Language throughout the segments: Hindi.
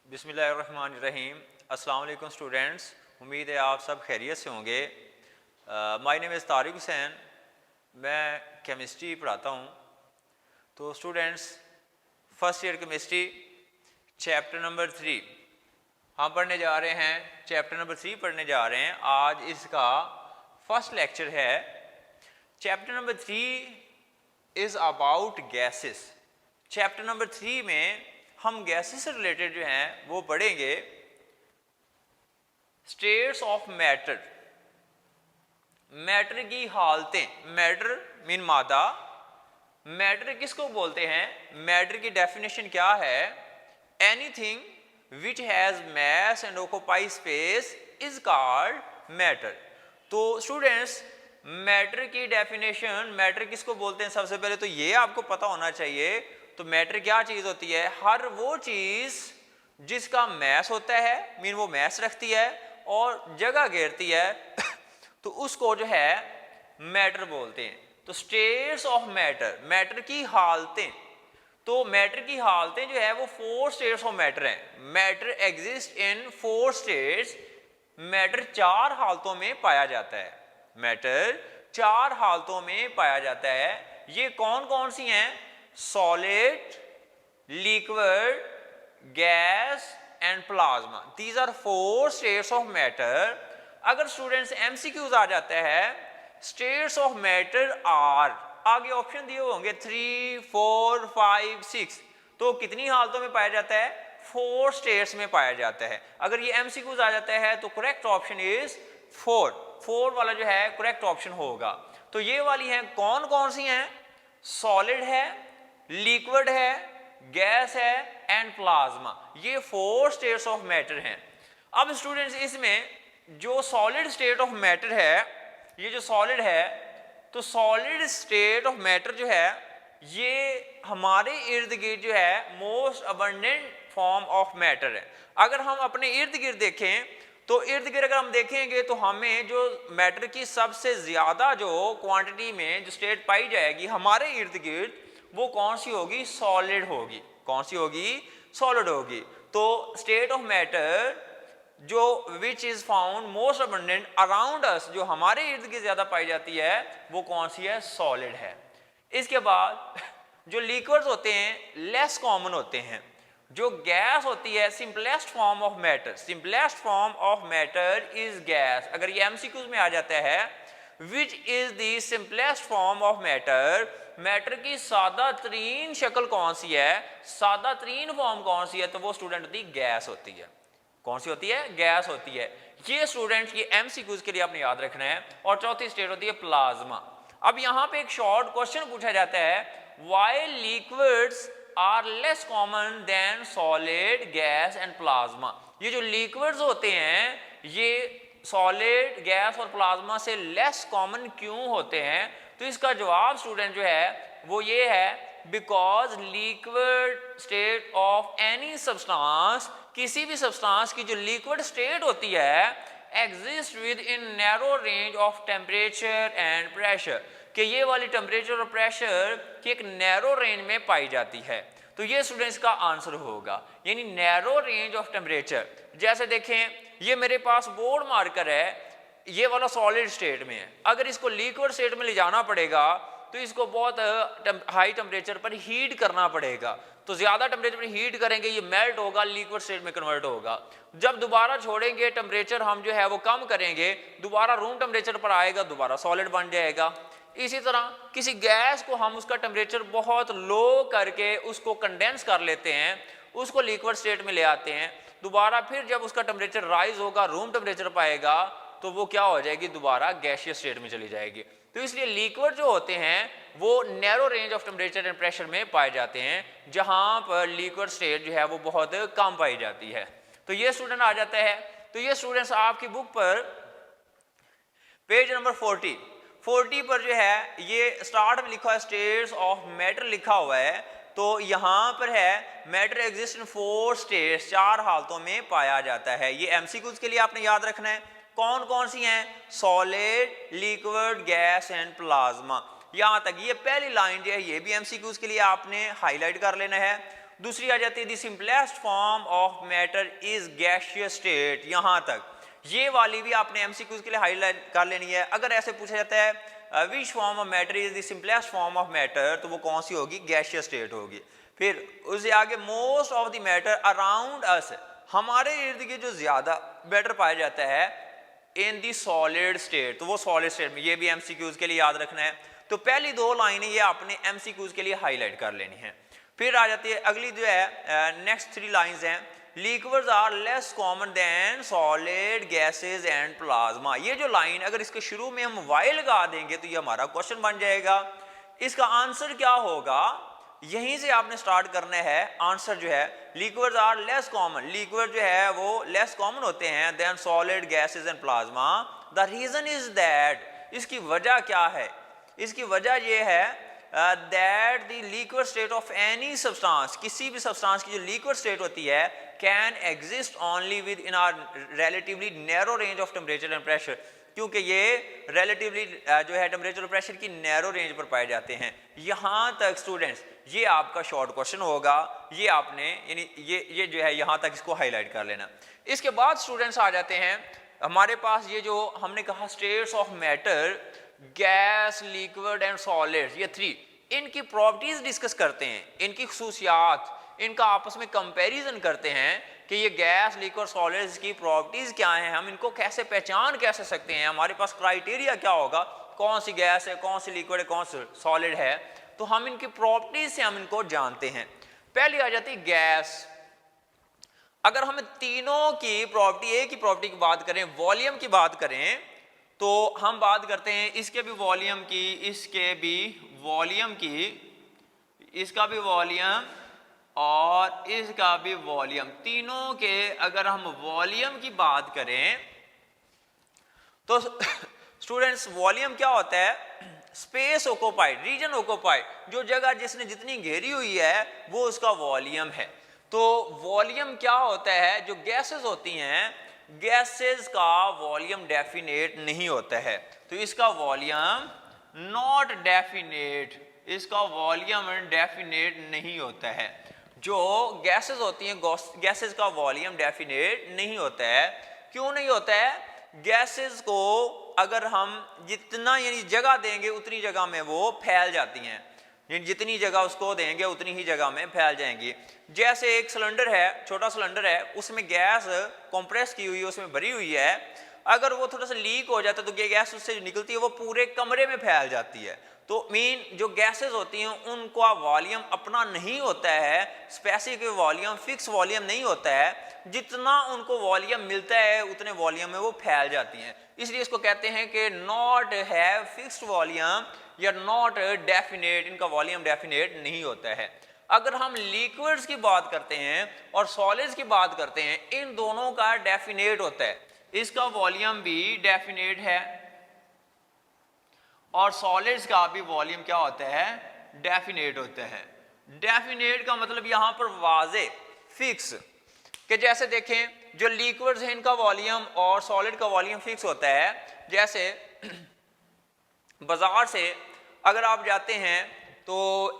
बिस्मिल्लाहिर्रहमानिर्रहीम। अस्सलाम वालेकुम स्टूडेंट्स, उम्मीद है आप सब खैरियत से होंगे। My name is Tariq Hussain, मैं केमिस्ट्री पढ़ाता हूँ। तो students, first year chemistry chapter number 3 हम पढ़ने जा रहे हैं। चैप्टर नंबर 3 पढ़ने जा रहे हैं। आज इसका फर्स्ट लेक्चर है। Chapter number 3 is about gases. Chapter number 3 में हम गैसेस से रिलेटेड जो हैं वो पढ़ेंगे। स्टेट्स ऑफ मैटर, मैटर की हालतें। मैटर मीन मादा। मैटर किसको बोलते हैं? मैटर की डेफिनेशन क्या है? Anything which has mass and occupy space is called matter. तो स्टूडेंट्स, मैटर की डेफिनेशन, मैटर किसको बोलते हैं? सबसे पहले तो ये आपको पता होना चाहिए। तो मैटर क्या चीज होती है? हर वो चीज जिसका मैस होता है, मीन वो मैस रखती है और जगह घेरती है तो उसको जो है मैटर बोलते हैं। तो स्टेट्स ऑफ मैटर, मैटर की हालतें। तो मैटर की हालतें जो है वो 4 स्टेट्स ऑफ मैटर हैं। Matter exist in 4 states. Matter 4 हालतों में पाया जाता है। मैटर 4 हालतों में पाया जाता है। ये कौन कौन सी हैं? Solid, liquid, gas and plasma. These are 4 states of matter. अगर स्टूडेंट्स एमसीक्यूज आ जाता है, स्टेट्स ऑफ मैटर आर, आगे ऑप्शन दिए होंगे 3, 4, 5, 6, तो कितनी हालतों में पाया जाता है? 4 स्टेट्स में पाया जाता है। अगर ये एमसीक्यूज आ जाता है तो करेक्ट ऑप्शन इज 4 वाला जो है करेक्ट ऑप्शन होगा। तो ये वाली हैं, कौन कौन सी हैं? सॉलिड है, लिक्विड है, गैस है एंड प्लाज्मा। ये 4 स्टेट्स ऑफ मैटर हैं। अब स्टूडेंट्स, इसमें जो सॉलिड स्टेट ऑफ मैटर है, ये जो सॉलिड है, तो सॉलिड स्टेट ऑफ मैटर जो है ये हमारे इर्द गिर्द जो है most abundant form of matter है। अगर हम अपने इर्द गिर्द देखें तो इर्द गिर्द अगर हम देखेंगे तो हमें जो मैटर की सबसे ज्यादा जो क्वांटिटी में जो स्टेट पाई जाएगी हमारे इर्द गिर्द, वो कौन सी होगी? सॉलिड होगी। कौन सी होगी? सॉलिड होगी। तो स्टेट ऑफ मैटर जो which is found most abundant around us, जो हमारे इर्द गिर्द ज्यादा पाई जाती है, वो कौन सी है? सॉलिड है। इसके बाद जो लिक्विड्स होते हैं लेस कॉमन होते हैं। जो गैस होती है, simplest form of matter, simplest form of matter is gas. अगर ये एमसीक्यूज में आ जाता है, which is the simplest form of matter, matter की सादा तरीन शक्ल कौन सी है, सादा तरीन फॉर्म कौन सी है, तो वो स्टूडेंट होती है गैस होती है। कौन सी होती है? गैस होती है। ये स्टूडेंट्स ये एमसीक्यूज के लिए आपने याद रखना है। और चौथी स्टेट होती है प्लाज्मा। अब यहां पे एक शॉर्ट क्वेश्चन पूछा जाता है, why liquids are less common than solid, gas and plasma. ये जो लिक्विड्स होते हैं ये सॉलिड, गैस और प्लाज्मा से लेस कॉमन क्यों होते हैं? तो इसका जवाब स्टूडेंट जो है वो ये है, because liquid state of any substance, किसी भी सब्सटेंस की जो लिक्विड स्टेट होती है, exist with in narrow range of temperature and pressure, कि ये वाली टेम्परेचर और प्रेशर की एक नैरो रेंज में पाई जाती है। तो ये स्टूडेंट्स का आंसर होगा, यानी नैरो रेंज ऑफ टेम्परेचर। जैसे देखें, ये मेरे पास बोर्ड मार्कर है, ये वाला सॉलिड स्टेट में है। अगर इसको लिक्विड स्टेट में ले जाना पड़ेगा तो इसको बहुत हाई टेम्परेचर पर हीट करना पड़ेगा। तो ज्यादा टेम्परेचर पर हीट करेंगे, ये मेल्ट होगा, लिक्विड स्टेट में कन्वर्ट होगा। जब दोबारा छोड़ेंगे, टेम्परेचर हम जो है वो कम करेंगे, दोबारा रूम टेम्परेचर पर आएगा, दोबारा सॉलिड बन जाएगा। इसी तरह किसी गैस को हम उसका टेम्परेचर बहुत लो करके उसको कंडेंस कर लेते हैं, उसको लिक्विड स्टेट में ले आते हैं, दोबारा फिर जब उसका टेम्परेचर राइज होगा, रूम टेम्परेचर पाएगा, तो वो क्या हो जाएगी? दोबारा गैसियस स्टेट में चली जाएगी। तो इसलिए लिक्विड जो होते हैं वो narrow range of temperature and pressure में पाए जाते हैं, जहां पर लिक्विड स्टेट जो है वो बहुत कम पाई जाती है। तो ये स्टूडेंट आ जाता है। तो ये स्टूडेंट्स आपकी बुक पर पेज नंबर 40 पर जो है ये स्टार्ट में लिखा है स्टेट्स ऑफ मैटर लिखा हुआ है। तो यहां पर है मैटर एग्जिस्ट इन 4 स्टेट्स, 4 हालतों में पाया जाता है। ये एमसीक्यूज के लिए आपने याद रखना है। कौन कौन सी हैं? Solid, liquid, gas and plasma. यहां तक ये पहली लाइन जो है ये भी एमसीक्यूज के लिए आपने हाईलाइट कर लेना है। दूसरी आ जाती है the simplest form of matter is gaseous state. यहाँ तक ये वाली भी आपने एमसीक्यूज के लिए हाईलाइट कर लेनी है। अगर ऐसे पूछा जाता है which form of matter is the simplest form of matter, तो वो कौन सी होगी? गैसियस स्टेट होगी। फिर उससे आगे most of the matter around us, हमारे इर्द गिर्द जो ज्यादा मैटर पाया जाता है इन दी सॉलिड स्टेट, तो वो सॉलिड स्टेट में, ये भी एमसीक्यूज के लिए याद रखना है। तो पहली दो लाइनें ये आपने एमसीक्यूज के लिए हाईलाइट कर लेनी है। फिर आ जाती है अगली जो है नेक्स्ट 3 लाइंस हैं, liquids are less common than solid gases and plasma. ये जो लाइन अगर इसके शुरू में हम वाई लगा देंगे तो ये हमारा क्वेश्चन बन जाएगा। इसका आंसर क्या होगा? यहीं से आपने स्टार्ट करना है। आंसर जो है liquids are less common, liquid जो है वो लेस कॉमन होते हैं than solid gases and plasma. The reason is that, इसकी वजह क्या है? इसकी वजह ये है that the liquid state of any substance, किसी भी सब्सटेंस की जो लिक्विड स्टेट होती है can exist only within a relatively narrow range of temperature and pressure, क्योंकि ये रिलेटिवली जो है टेम्परेचर और प्रेशर की नैरो रेंज पर पाए जाते हैं। यहाँ तक स्टूडेंट्स ये आपका शॉर्ट क्वेश्चन होगा, ये आपने यानी ये जो है यहाँ तक इसको हाईलाइट कर लेना। इसके बाद स्टूडेंट्स आ जाते हैं हमारे पास ये जो हमने कहा states of matter, gas, liquid and solids, ये 3, इनकी प्रॉपर्टीज डिस्कस करते हैं, इनकी खुसूसियात, इनका आपस में कंपैरिजन करते हैं कि ये गैस, लिक्विड, सॉलिड्स की प्रॉपर्टीज क्या हैं, हम इनको कैसे पहचान कैसे सकते हैं, हमारे पास क्राइटेरिया क्या होगा, कौन सी गैस है, कौन सी लिक्विड है, कौन सी सॉलिड है, तो हम इनकी प्रॉपर्टीज से हम इनको जानते हैं। पहली आ जाती है गैस। अगर हम तीनों की प्रॉपर्टी, एक ही प्रॉपर्टी की बात करें, वॉल्यूम की बात करें, तो हम बात करते हैं इसके भी वॉल्यूम की, इसके भी वॉल्यूम की, इसका भी वॉल्यूम और इसका भी वॉल्यूम, तीनों के अगर हम वॉल्यूम की बात करें तो स्टूडेंट्स वॉल्यूम क्या होता है? स्पेस ऑक्युपाइड, रीजन ऑक्युपाइड, जो जगह जिसने जितनी घेरी हुई है वो उसका वॉल्यूम है। तो वॉल्यूम क्या होता है? जो गैसेस होती हैं, गैसेस का वॉल्यूम डेफिनेट नहीं होता है, तो इसका वॉल्यूम नॉट डेफिनेट, इसका वॉल्यूम डेफिनेट नहीं होता है। जो गैसेस होती हैं, गैसेस का वॉल्यूम डेफिनेट नहीं होता है। क्यों नहीं होता है? गैसेस को अगर हम जितना यानी जगह देंगे उतनी जगह में वो फैल जाती हैं, जितनी जगह उसको देंगे उतनी ही जगह में फैल जाएंगी। जैसे एक सिलेंडर है, छोटा सिलेंडर है, उसमें गैस कंप्रेस की हुई है, उसमें भरी हुई है, अगर वो थोड़ा सा लीक हो जाता है तो ये गैस उससे जो निकलती है वो पूरे कमरे में फैल जाती है। तो मीन जो गैसेस होती हैं उनका वॉल्यूम अपना नहीं होता है, स्पेसिफिक वॉल्यूम, फिक्स वॉल्यूम नहीं होता है, जितना उनको वॉल्यूम मिलता है उतने वॉल्यूम में वो फैल जाती हैं। इसलिए इसको कहते हैं कि नॉट हैव फिक्स्ड वॉल्यूम या नॉट डेफिनेट, इनका वॉल्यूम डेफिनेट नहीं होता है। अगर हम लिक्विड्स की बात करते हैं और सॉलिड्स की बात करते हैं, इन दोनों का डेफिनेट होता है, इसका वॉल्यूम भी डेफिनेट है और सॉलिड्स का भी वॉल्यूम क्या होता है? डेफिनेट होता है। डेफिनेट का मतलब यहां पर वाजे, फिक्स, कि जैसे देखें जो लिक्विड्स हैं इनका वॉल्यूम और सॉलिड का वॉल्यूम फिक्स होता है। जैसे बाजार से अगर आप जाते हैं तो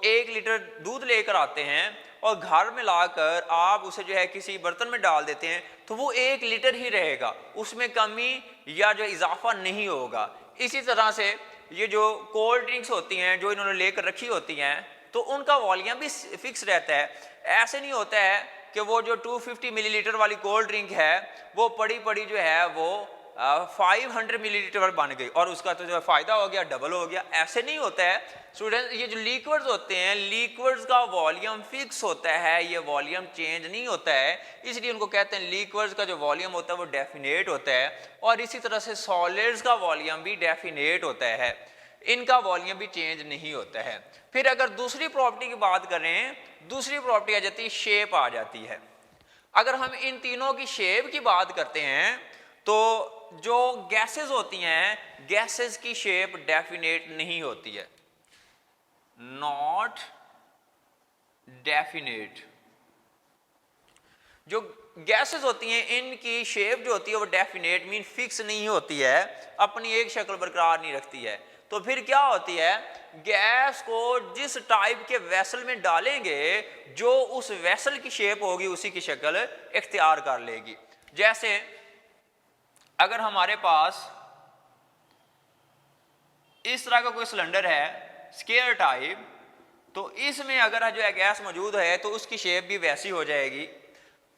1 लीटर दूध लेकर आते हैं और घर में लाकर आप उसे जो है किसी बर्तन में डाल देते हैं तो वो 1 लीटर ही रहेगा, उसमें कमी या जो इजाफा नहीं होगा। इसी तरह से ये जो कोल्ड ड्रिंक्स होती हैं जो इन्होंने लेकर रखी होती हैं तो उनका वॉल्यूम भी फिक्स रहता है। ऐसे नहीं होता है कि वो जो 250 मिलीलीटर वाली कोल्ड ड्रिंक है वो पड़ी पड़ी जो है वो 500 मिलीलीटर बन गई और उसका तो जो फ़ायदा हो गया डबल हो गया, ऐसे नहीं होता है स्टूडेंट। ये जो लिक्विड्स होते हैं, लिक्विड्स का वॉल्यूम फिक्स होता है, ये वॉल्यूम चेंज नहीं होता है, इसलिए उनको कहते हैं लिक्विड्स का जो वॉल्यूम होता है वो डेफिनेट होता है। और इसी तरह से सॉलिड्स का वॉल्यूम भी डेफिनेट होता है, इनका वॉल्यूम भी चेंज नहीं होता है। फिर अगर दूसरी प्रॉपर्टी की बात करें, दूसरी प्रॉपर्टी आ जाती है शेप आ जाती है। अगर हम इन तीनों की शेप की बात करते हैं तो जो गैसेस होती हैं, गैसेस की शेप डेफिनेट नहीं होती है, नॉट डेफिनेट। जो गैसेस होती हैं इनकी शेप जो होती है वो डेफिनेट मीन फिक्स नहीं होती है, अपनी एक शक्ल बरकरार नहीं रखती है। तो फिर क्या होती है, गैस को जिस टाइप के वेसल में डालेंगे जो उस वेसल की शेप होगी उसी की शक्ल इख्तियार कर लेगी। जैसे अगर हमारे पास इस तरह का कोई सिलेंडर है स्क्वायर टाइप, तो इसमें अगर जो है गैस मौजूद है तो उसकी शेप भी वैसी हो जाएगी।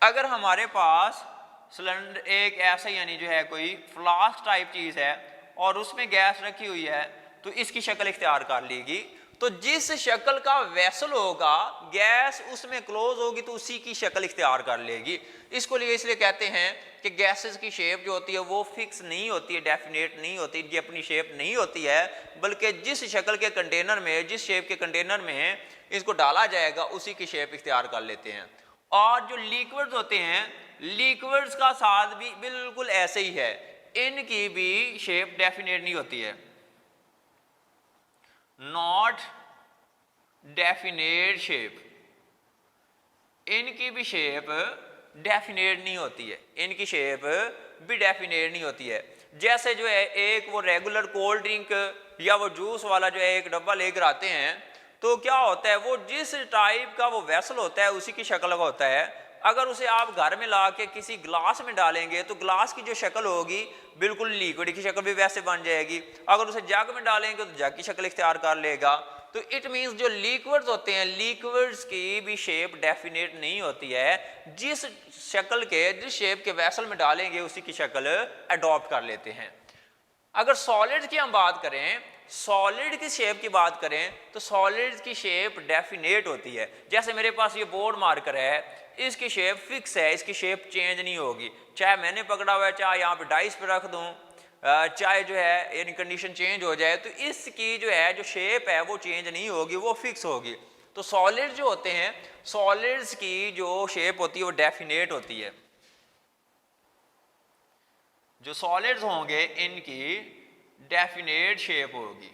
अगर हमारे पास सिलेंडर एक ऐसा यानी जो है कोई फ्लास्क टाइप चीज़ है और उसमें गैस रखी हुई है तो इसकी शक्ल इख्तियार कर लेगी। तो जिस शक्ल का वेसल होगा गैस उसमें क्लोज होगी तो उसी की शक्ल इख्तियार कर लेगी। इसको लिए इसलिए कहते हैं कि गैसेस की शेप जो होती है वो फिक्स नहीं होती है, डेफिनेट नहीं होती, इनकी अपनी शेप नहीं होती है, बल्कि जिस शक्ल के कंटेनर में, जिस शेप के कंटेनर में इसको डाला जाएगा उसी की शेप इख्तियार कर लेते हैं। और जो लिक्विड्स होते हैं, लिक्विड्स का साथ भी बिल्कुल ऐसे ही है, इनकी भी शेप डेफिनेट नहीं होती है, नॉट डेफिनेट शेप, इनकी भी शेप डेफिनेट नहीं होती है, इनकी शेप भी डेफिनेट नहीं होती है। जैसे जो है एक वो रेगुलर कोल्ड ड्रिंक या वो जूस वाला जो है एक डब्बा लेकर आते हैं तो क्या होता है, वो जिस टाइप का वो वेसल होता है उसी की शक्ल का होता है। अगर उसे आप घर में ला के किसी ग्लास में डालेंगे तो ग्लास की जो शक्ल होगी बिल्कुल लिक्विड की शक्ल भी वैसे बन जाएगी। अगर उसे जग में डालेंगे तो जग की शक्ल इख्तियार कर लेगा। तो इट मीन्स जो लिक्विड्स होते हैं, लिक्विड्स की भी शेप डेफिनेट नहीं होती है, जिस शक्ल के, जिस शेप के वेसल में डालेंगे उसी की शक्ल अडॉप्ट कर लेते हैं। अगर सॉलिड की हम बात करें, सॉलिड की शेप की बात करें तो सॉलिड की शेप डेफिनेट होती है। जैसे मेरे पास ये बोर्ड मार्कर है, इसकी शेप फिक्स है, इसकी शेप चेंज नहीं होगी, चाहे मैंने पकड़ा हुआ है, चाहे यहाँ पे डाइस पे रख दूँ, चाहे जो है यानी कंडीशन चेंज हो जाए, तो इसकी जो है जो शेप है वो चेंज नहीं होगी, वो फिक्स होगी। तो सॉलिड जो होते हैं, सॉलिड्स की जो शेप होती है वो डेफिनेट होती है। जो सॉलिड्स होंगे इनकी डेफिनेट शेप होगी,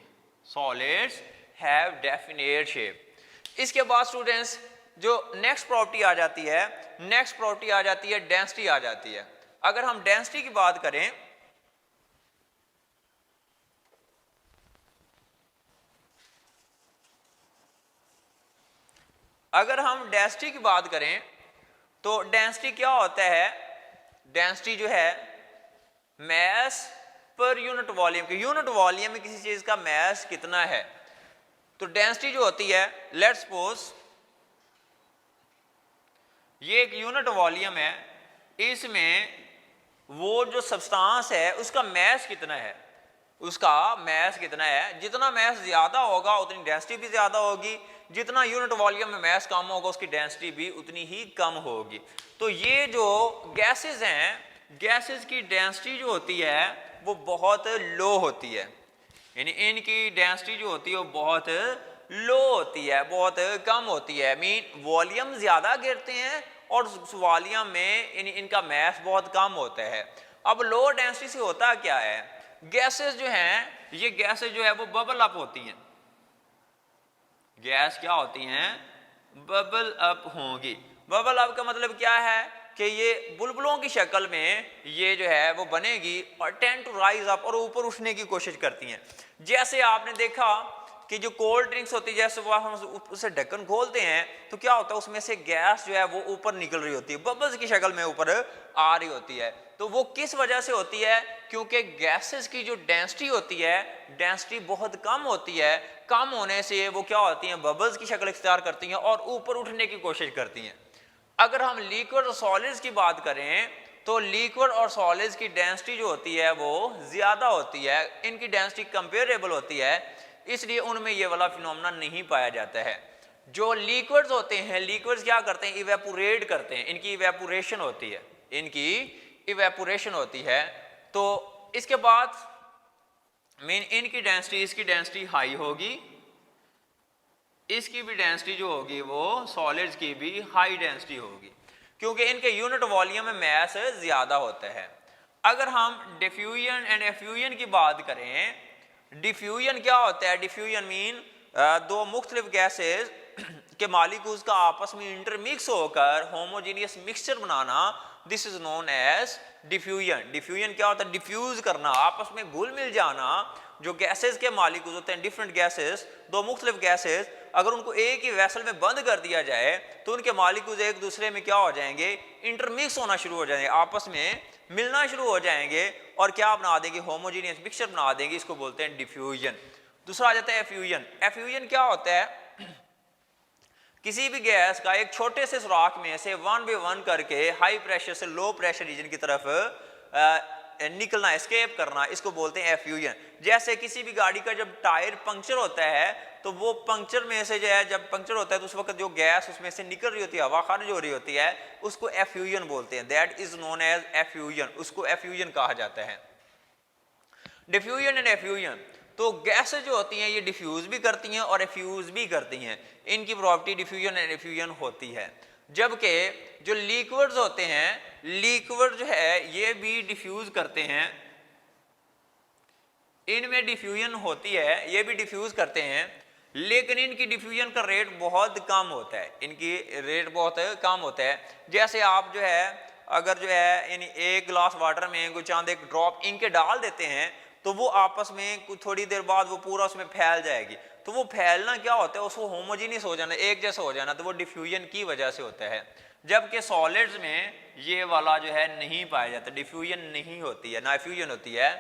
सॉलिड्स हैव डेफिनेट शेप। इसके बाद स्टूडेंट्स जो नेक्स्ट प्रॉपर्टी आ जाती है, नेक्स्ट प्रॉपर्टी आ जाती है डेंसिटी आ जाती है। अगर हम डेंसिटी की बात करें, अगर हम डेंसिटी की बात करें तो डेंसिटी क्या होता है, डेंसिटी जो है मैस पर यूनिट वॉल्यूम के, यूनिट वॉल्यूम में किसी चीज का मैस कितना है। तो डेंसिटी जो होती है, लेट्स सपोज ये एक यूनिट वॉल्यूम है, इसमें वो जो सब्सटेंस है उसका मैस कितना है, उसका मैस कितना है। जितना मैस ज्यादा होगा उतनी डेंसिटी भी ज्यादा होगी, जितना यूनिट वॉल्यूम में मैस कम होगा उसकी डेंसिटी भी उतनी ही कम होगी। तो ये जो गैसेस हैं, गैसेस की डेंसिटी जो होती है वो बहुत लो होती है, यानी इनकी डेंसिटी जो होती है वो बहुत लो होती है, बहुत कम होती है। मीन वॉल्यूम ज्यादा गिरते हैं और उस वॉल्यूम में इनका मैस बहुत कम होता है। अब लो डेंसिटी से होता क्या है, गैसेस जो हैं, ये गैसेस जो है वो बबल अप होती हैं, गैस क्या होती हैं, बबल अप होंगी। बबल अप का मतलब क्या है कि ये बुलबुलों की शक्ल में ये जो है वो बनेगी और टेंड टू राइज अप, और ऊपर उठने की कोशिश करती हैं। जैसे आपने देखा कि जो कोल्ड ड्रिंक्स होती है, जैसे वो हम उसे ढक्कन खोलते हैं तो क्या होता है, उसमें से गैस जो है वो ऊपर निकल रही होती है, बबल्स की शक्ल में ऊपर आ रही होती है। तो वो किस वजह से होती है, क्योंकि गैसेस की जो डेंसिटी होती है, डेंसिटी बहुत कम होती है। कम होने से वो क्या होती हैं, बबल्स की शक्ल इख्तियार करती हैं और ऊपर उठने की कोशिश करती हैं। अगर हम लिक्विड और सॉलिड्स की बात करें तो लिक्विड और सॉलिड्स की डेंसिटी जो होती है वो ज्यादा होती है, इनकी डेंसिटी कंपेरेबल होती है, इसलिए उनमें ये वाला फिनोमेना नहीं पाया जाता है। जो लिक्विड्स होते हैं, लिक्विड्स क्या करते हैं, इवेपोरेट करते हैं, इनकी इवेपोरेशन होती है, इनकी इवेपोरेशन होती है। तो इसके बाद मीन इनकी डेंसिटी, इसकी डेंसिटी हाई होगी, इसकी भी डेंसिटी जो होगी वो सॉलिड्स की भी हाई डेंसिटी होगी, क्योंकि इनके यूनिट वॉल्यूम में मैस ज्यादा होता है। अगर हम डिफ्यूजन एंड एफ्यूजन की बात करें, डिफ्यूजन क्या होता है, डिफ्यूजन मीन दो मुख्तलिफ गैसेस के मालिक्यूल्स का आपस में इंटरमिक्स होकर होमोजेनियस मिक्सचर बनाना, this is known as diffusion. Diffusion क्या होता है, डिफ्यूज करना, आपस में घुल मिल जाना, जो गैसेस के मालिक्यूल्स होते हैं, डिफरेंट गैसेस, दो मुख्तलिफ गैसेस, अगर उनको एक ही वेसल में बंद कर दिया जाए तो उनके मालिक्यूल्स एक दूसरे में क्या हो जाएंगे, इंटरमिक्स होना शुरू हो जाएंगे, आपस में मिलना शुरू हो जाएंगे और क्या बना देंगे, होमोजीनियस मिक्सचर बना देंगे। इसको बोलते हैं डिफ्यूजन। दूसरा आ जाता है एफ्यूजन। एफ्यूजन क्या होता है, किसी भी गैस का एक छोटे से सुराख में से वन बाय वन करके हाई प्रेशर से लो प्रेशर रीजन की तरफ निकलना, एस्केप करना, इसको बोलते हैं एफ्यूजन। जैसे किसी भी गाड़ी का जब टायर पंक्चर होता है तो वो पंक्चर में से जो है, जब पंक्चर होता है तो उस वक्त जो गैस उसमें से निकल रही होती है, हवा खारिज हो रही होती है, उसको एफ्यूजन बोलते हैं। That is known as effusion, उसको एफ्यूजन कहा जाता है। डिफ्यूजन एंड एफ्यूजन, तो गैसेस जो होती हैं ये डिफ्यूज भी करती हैं और एफ्यूज भी करती हैं, इनकी प्रॉपर्टी डिफ्यूजन एंड एफ्यूजन होती है। जबकि जो लिक्विड्स होते हैं, लिक्विड जो है ये भी डिफ्यूज करते हैं, इनमें डिफ्यूजन होती है, ये भी डिफ्यूज करते हैं, लेकिन इनकी डिफ्यूजन का रेट बहुत कम होता है, इनकी रेट बहुत कम होता है। जैसे आप जो है अगर जो है यानी एक गिलास वाटर में कोई चांद एक ड्रॉप इंक के डाल देते हैं तो वो आपस में कुछ थोड़ी देर बाद वो पूरा उसमें फैल जाएगी। तो वो फैलना क्या होता है, उसको होमोजीनियस हो जाना, एक जैसा हो जाना, तो वो डिफ्यूजन की वजह से होता है। जबकि सॉलिड्स में ये वाला जो है नहीं पाया जाता, डिफ्यूजन नहीं होती है, ना एफ्यूजन होती है।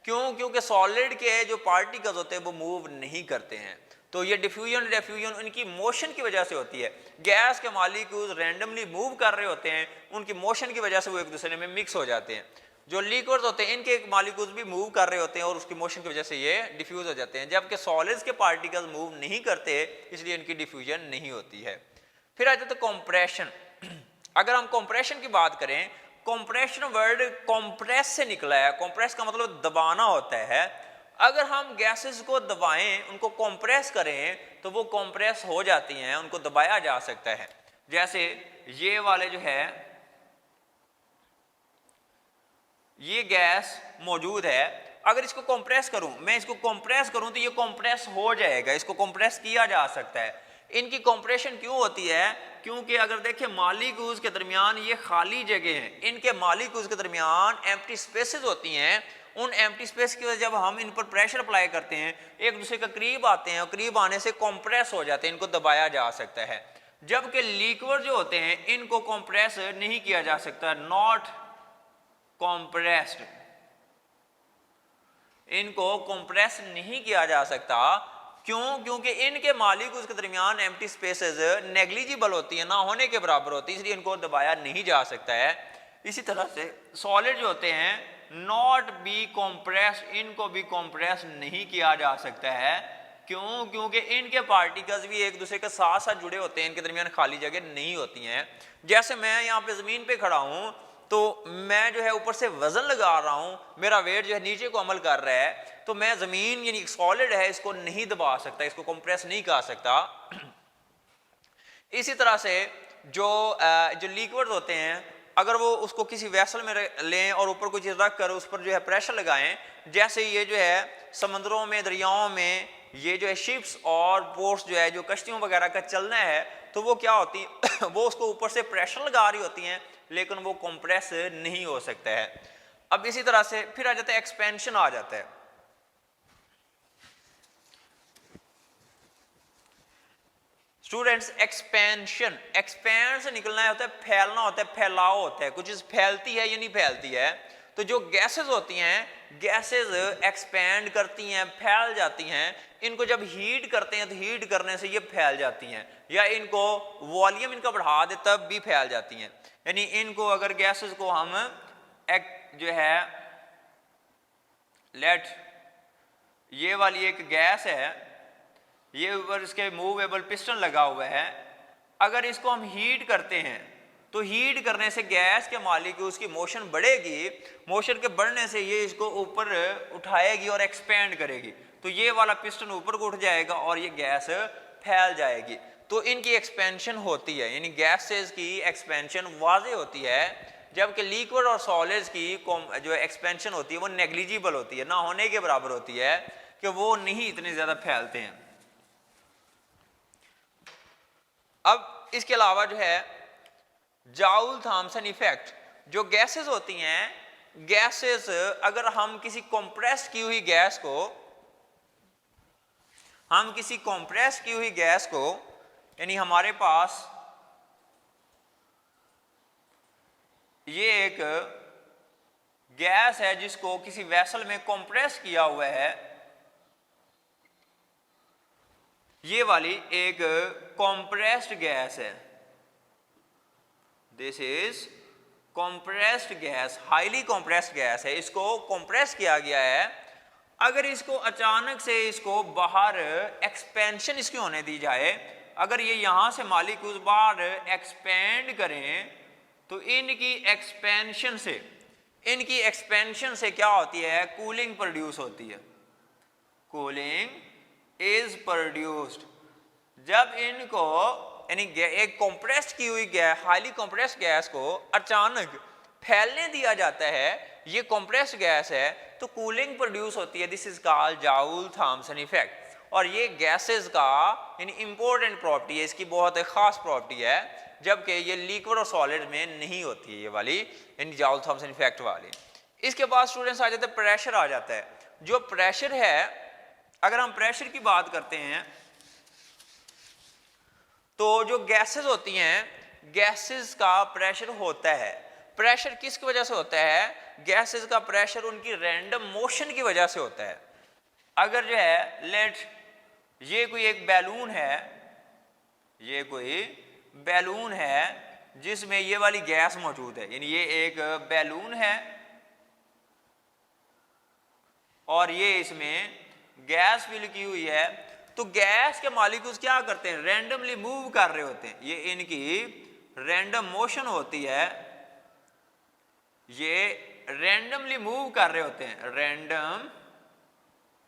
क्यों? क्योंकि सॉलिड के जो पार्टिकल्स होते हैं वो मूव नहीं करते हैं। तो ये डिफ्यूजन डिफ्यूजन उनकी मोशन की वजह से होती है। गैस के मॉलिक्यूल्स रैंडमली मूव कर रहे होते हैं, उनकी मोशन की वजह से वो एक दूसरे में मिक्स हो जाते हैं। जो लिक्विड्स होते हैं इनके मॉलिक्यूल्स भी मूव कर रहे होते हैं और उसकी मोशन की वजह से ये डिफ्यूज हो जाते हैं, जबकि सॉलिड्स के पार्टिकल्स मूव नहीं करते, इसलिए इनकी डिफ्यूजन नहीं होती है। फिर आ जाता है कंप्रेशन। अगर हम कंप्रेशन की बात करें, कंप्रेशन वर्ड कंप्रेस से निकला है। कंप्रेस का मतलब दबाना होता है। अगर हम गैसेस को दबाएं, उनको कंप्रेस करें तो वो कंप्रेस हो जाती हैं, उनको दबाया जा सकता है। जैसे ये वाले जो है, ये गैस मौजूद है, अगर इसको कंप्रेस करूं, मैं इसको कंप्रेस करूं तो ये कंप्रेस हो जाएगा, इसको कंप्रेस किया जा सकता है। इनकी कंप्रेशन क्यों होती है? क्योंकि अगर देखें मॉलिक्यूल्स के दरमियान ये खाली जगह हैं, इनके मॉलिक्यूल्स के दरमियान एम्प्टी स्पेसेस होती हैं। उन एम्प्टी स्पेस की वजह जब हम इन पर प्रेशर अप्लाई करते हैं, एक दूसरे के करीब आते हैं और करीब आने से कंप्रेस हो जाते हैं, इनको दबाया जा सकता है। जबकि लिक्विड जो होते हैं इनको कंप्रेस नहीं किया जा सकता, नॉट कंप्रेस्ड, इनको कंप्रेस नहीं किया जा सकता। क्यों? क्योंकि इनके मॉलिक्यूल्स के दरमियान एम्प्टी स्पेसेस नेग्लिजिबल होती है, ना होने के बराबर होती है, इसलिए इनको दबाया नहीं जा सकता है। इसी तरह से सॉलिड जो होते हैं नॉट बी कंप्रेस, इनको भी कंप्रेस नहीं किया जा सकता है। क्यों? क्योंकि इनके पार्टिकल्स भी एक दूसरे के साथ साथ जुड़े होते हैं, इनके दरमियान खाली जगह नहीं होती हैं। जैसे मैं यहाँ पे ज़मीन पे खड़ा हूँ तो मैं जो है ऊपर से वजन लगा रहा हूँ, मेरा वेट जो है नीचे को अमल कर रहा है, तो मैं ज़मीन यानी सॉलिड है इसको नहीं दबा सकता, इसको कंप्रेस नहीं कर सकता। इसी तरह से जो लिक्विड होते हैं, अगर वो उसको किसी वेसल में लें और ऊपर कोई चीज़ रख कर उस पर जो है प्रेशर लगाएं, जैसे ये जो है समंदरों में, दरियाओं में ये जो है शिप्स और बोट्स जो है, जो कश्तियों वगैरह का चलना है, तो वो क्या होती है वो उसको ऊपर से प्रेशर लगा रही होती हैं, लेकिन वो कंप्रेस नहीं हो सकता है। अब इसी तरह से फिर आ जाता है एक्सपेंशन आ जाता है। स्टूडेंट्स, एक्सपेंशन, एक्सपेंड से निकलना होता है, फैलना होता है, फैलाव होता है, कुछ चीज फैलती है या नहीं फैलती है। तो जो गैसेस होती हैं, गैसेस एक्सपेंड करती हैं, फैल जाती हैं। इनको जब हीट करते हैं तो हीट करने से ये फैल जाती हैं, या इनको वॉल्यूम इनका बढ़ा दे तब भी फैल जाती हैं। यानी इनको अगर गैसेस को हम जो है ये वाली एक गैस है, ये ऊपर इसके मूवेबल पिस्टन लगा हुआ है, अगर इसको हम हीट करते हैं तो हीट करने से गैस के मॉलिक्यूल्स की मोशन बढ़ेगी, मोशन के बढ़ने से ये इसको ऊपर उठाएगी और एक्सपेंड करेगी, तो ये वाला पिस्टन ऊपर को उठ जाएगा और ये गैस फैल जाएगी। तो इनकी एक्सपेंशन होती है, यानी गैसेस की एक्सपेंशन वाज़े होती है, जबकि लिक्विड और सॉलिड्स की जो एक्सपेंशन होती है वो नेग्लिजिबल होती है, ना होने के बराबर होती है, कि वो नहीं इतने ज़्यादा फैलते हैं। अब इसके अलावा जो है जाउल थॉमसन इफेक्ट, जो गैसेस होती हैं, गैसेस अगर हम किसी कंप्रेस की हुई गैस को हम किसी कंप्रेस की हुई गैस को, यानी हमारे पास ये एक गैस है जिसको किसी वेसल में कंप्रेस किया हुआ है, ये वाली एक कंप्रेस्ड गैस है, this is compressed gas, highly compressed gas है, इसको कंप्रेस किया गया है। अगर इसको अचानक से इसको बाहर एक्सपेंशन इसकी होने दी जाए, अगर ये यहां से मॉलिक्यूल्स बाहर एक्सपेंड करें तो इनकी एक्सपेंशन से क्या होती है, कूलिंग प्रोड्यूस होती है, कूलिंग इज प्रोड्यूस्ड। जब इनको यानी एक कंप्रेस की हुई गैस, हाईली कंप्रेस्ड गैस को अचानक फैलने दिया जाता है, ये कंप्रेस्ड गैस है, तो कूलिंग प्रोड्यूस होती है, this is called Joule Thomson effect. और ये गैसेस का यानी इंपॉर्टेंट प्रॉपर्टी है, इसकी बहुत खास प्रॉपर्टी है, जबकि ये लिक्विड और सॉलिड में नहीं होती है ये वाली, यानी जाउल थॉमसन इफेक्ट वाली। इसके बाद स्टूडेंट्स आ जाते हैं, प्रेशर आ जाता है। जो प्रेशर है, अगर हम प्रेशर की बात करते हैं तो जो गैसेस होती हैं, गैसेस का प्रेशर होता है। प्रेशर किसकी वजह से होता है, गैसेस का प्रेशर उनकी रैंडम मोशन की वजह से होता है। अगर जो है लेट ये कोई एक बैलून है, ये कोई बैलून है जिसमें ये वाली गैस मौजूद है, यानी ये एक बैलून है और ये इसमें गैस फिल की हुई है, तो गैस के मॉलिक्यूल्स क्या करते हैं, रैंडमली मूव कर रहे होते हैं, ये इनकी रैंडम मोशन होती है, ये रैंडमली मूव कर रहे होते हैं, रैंडम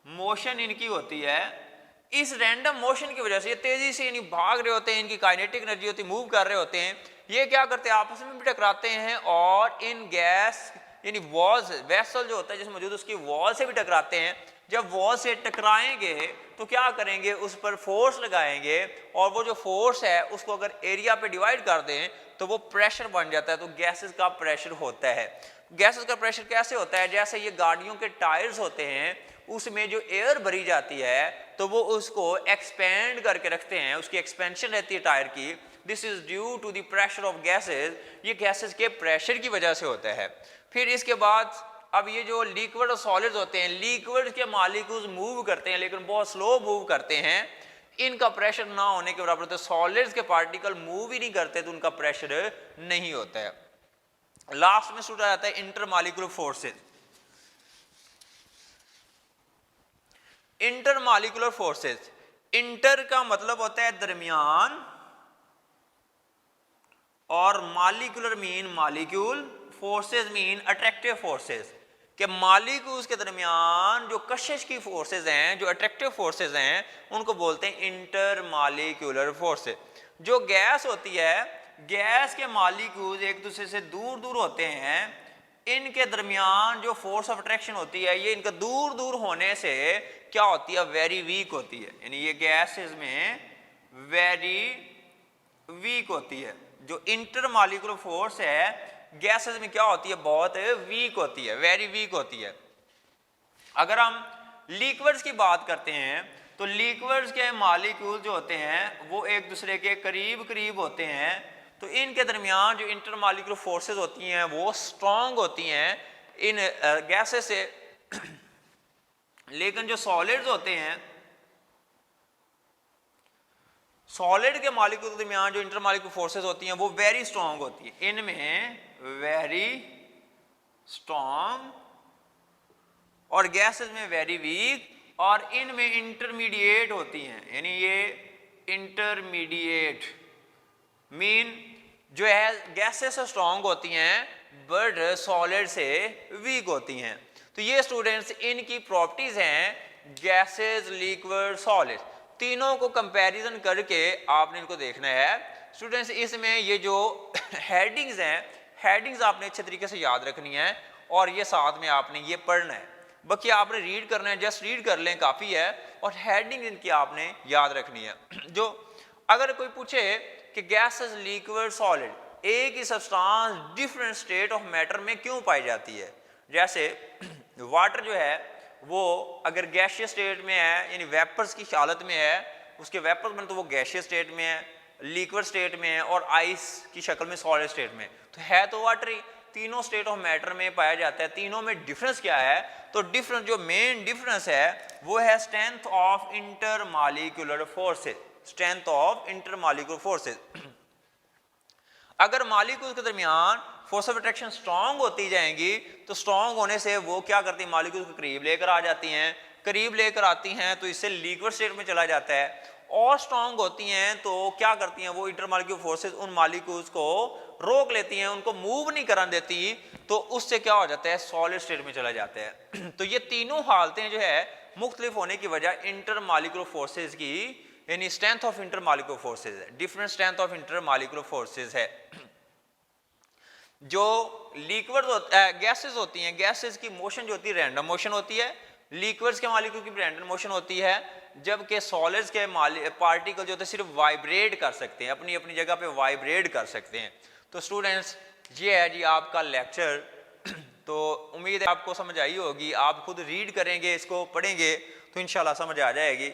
मोशन इनकी होती है। इस रैंडम मोशन की वजह से ये तेजी से यानी भाग रहे होते हैं, इनकी काइनेटिक एनर्जी होती है, मूव कर रहे होते हैं, ये क्या करते हैं, आपस में भी टकराते हैं और इन गैस यानी वॉल्स, वेसल जो होता है जिसमें मौजूद उसकी वॉल से भी टकराते हैं। जब वॉल से टकराएंगे तो क्या करेंगे, उस पर फोर्स लगाएंगे और वो जो फोर्स है उसको अगर एरिया पे डिवाइड कर दें तो वो प्रेशर बन जाता है, तो गैसेस का प्रेशर होता है। गैसेस का प्रेशर कैसे होता है, जैसे ये गाड़ियों के टायर्स होते हैं, उसमें जो एयर भरी जाती है तो वो उसको एक्सपेंड करके रखते हैं, उसकी एक्सपेंशन रहती है टायर की, this is due to the pressure of gases, ये गैसेस के प्रेशर की वजह से होता है। फिर इसके बाद अब ये जो लिक्विड और सॉलिड्स होते हैं, लिक्विड के मॉलिक्यूल्स मूव करते हैं लेकिन बहुत स्लो मूव करते हैं, इनका प्रेशर ना होने के बराबर होता है। सॉलिड्स के पार्टिकल मूव ही नहीं करते तो उनका प्रेशर नहीं होता है। लास्ट में स्टूडेंट आ जाता है intermolecular forces. Intermolecular forces, inter का मतलब होता है दरमियान और molecular mean molecule, forces mean attractive forces, कि मॉलिक्यूल्स के दरमियान जो कशिश की फोर्सेस हैं, जो अट्रैक्टिव फोर्सेस हैं, उनको बोलते हैं इंटरमॉलिक्यूलर फोर्सेस। जो गैस होती है, गैस के मॉलिक्यूल्स एक दूसरे से दूर दूर होते हैं, इनके दरमियान जो फोर्स ऑफ अट्रैक्शन होती है ये इनका दूर दूर होने से क्या होती है, वेरी वीक होती है, यानी ये गैसेस में वेरी वीक होती है। जो इंटरमॉलिक्यूलर फोर्स है गैसेस में क्या होती है, बहुत वीक होती है, वेरी वीक होती है। अगर हम लिक्विड्स की बात करते हैं तो लिक्विड्स के मॉलिक्यूल जो होते हैं वो एक दूसरे के करीब करीब होते हैं, तो इनके दरमियान जो इंटरमॉलिक्यूलर फोर्सेस होती हैं वो स्ट्रांग होती हैं इन गैसेस से। लेकिन जो सॉलिड्स होते हैं, सॉलिड के मॉलिक्यूल के दरमियान जो इंटरमॉलिक्यूलर फोर्सेस होती हैं वो वेरी स्ट्रांग होती है, इनमें वेरी स्ट्रांग और गैसेस में वेरी वीक, और इनमें इंटरमीडिएट होती हैं, यानी ये इंटरमीडिएट मीन जो है गैसेस से स्ट्रांग होती हैं बट सॉलिड से वीक होती हैं। तो ये स्टूडेंट्स इनकी प्रॉपर्टीज हैं, गैसेस, लिक्विड, सॉलिड, तीनों को कंपैरिजन करके आपने इनको देखना है। स्टूडेंट्स इसमें ये जो हेडिंग्स हैं, हेडिंग्स आपने अच्छे तरीके से याद रखनी है और ये साथ में आपने ये पढ़ना है, बाकी आपने रीड करना है, जस्ट रीड कर लें काफ़ी है, और हेडिंग इनकी आपने याद रखनी है। जो अगर कोई पूछे कि गैसेस, लिक्विड, सॉलिड, एक ही substance different state of matter में क्यों पाई जाती है, जैसे वाटर जो है वो अगर गैशियस स्टेट में है यानी वेपर्स की हालत में है, उसके वेपर्स में तो वो गैशियस स्टेट में है, लिक्विड स्टेट में है और आइस की शक्ल में सॉलिड स्टेट में, तो है तो वाटर ही। तीनों स्टेट ऑफ मैटर में पाया जाता है। तीनों में डिफरेंस क्या है? तो डिफरेंस, जो मेन डिफरेंस है वो है strength of intermolecular forces. Strength of intermolecular forces. अगर मॉलिक्यूल के दरमियान फोर्स ऑफ अट्रैक्शन स्ट्रांग होती जाएंगी तो स्ट्रांग होने से वो क्या करती है, मॉलिक्यूल को करीब लेकर आ जाती हैं। करीब लेकर आती हैं तो इससे लिक्विड स्टेट में चला जाता है। और स्ट्रांग होती हैं तो क्या करती हैं, वो इंटरमॉलिक्यूलर फोर्सेस उन मॉलिक्यूल्स को रोक लेती हैं, उनको मूव नहीं करने देती, तो उससे क्या हो जाता है, सॉलिड स्टेट में चला जाता है। तो ये तीनों हालतें जो है मुख्तलिफ होने की वजह इंटरमॉलिक्यूलर फोर्सेस की यानी स्ट्रेंथ ऑफ इंटरमॉलिक्यूलर फोर्सेस है, different strength of intermolecular forces है। जो लिक्विड गैसेस होती हैं, गैसेस की मोशन जो होती है रैंडम मोशन होती है, लिक्विड्स के मॉलिक्यूल की रैंडम मोशन होती है, जबकि सॉलिड्स के पार्टिकल जो होते हैं सिर्फ वाइब्रेट कर सकते हैं, अपनी अपनी जगह पे वाइब्रेट कर सकते हैं। तो स्टूडेंट्स ये है जी आपका लेक्चर। तो उम्मीद है आपको समझ आई होगी। आप खुद रीड करेंगे, इसको पढ़ेंगे तो इंशाल्लाह समझ आ जाएगी।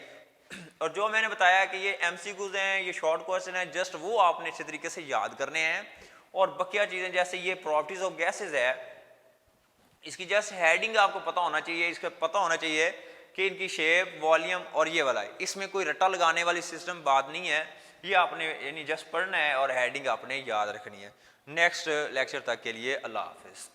और जो मैंने बताया कि ये एमसीक्यूज हैं, ये शॉर्ट क्वेश्चन है, जस्ट वो आपने अच्छे तरीके से याद करने हैं। और बकिया चीज़ें जैसे ये प्रॉपर्टीज ऑफ गैसेस है, इसकी जस्ट हेडिंग आपको पता होना चाहिए, इसका पता होना चाहिए कि इनकी शेप, वॉल्यूम और ये वाला, इसमें कोई रट्टा लगाने वाली सिस्टम बात नहीं है। ये आपने यानी जस्ट पढ़ना है और हेडिंग आपने याद रखनी है। नेक्स्ट लेक्चर तक के लिए अल्लाह हाफिज़।